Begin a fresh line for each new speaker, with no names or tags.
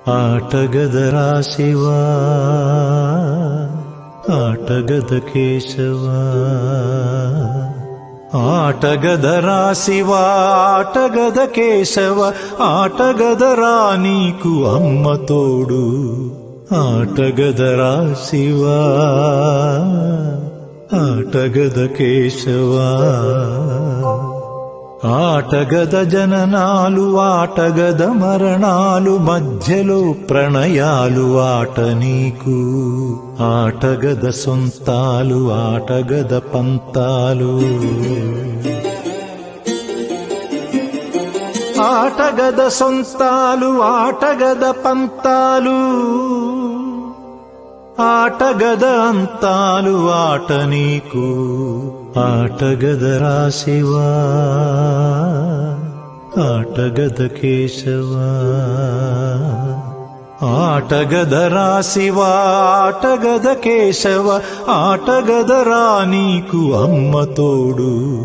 ఆటగదరా శివా ఆటగద కేశవా ఆటగదరా శివా ఆటగద కేశవ ఆటగదరా నీకు అమ్మ తోడు ఆటగదరా శివా ఆటగద కేశవా ఆటగద జననాలు ఆటగద మరణాలు మధ్యలో ప్రణయాలు ఆట నీకు ఆటగద సొంతాలు ఆటగద పంతాలు ఆటగద సొంతాలు ఆటగద పంతాలు ఆటగద అంతాలు ఆట నీకు ఆటగదరా శివా ఆటగద కేశవా ఆటగదరా శివా ఆటగద కేశవ ఆటగదరా నీకు అమ్మ తోడు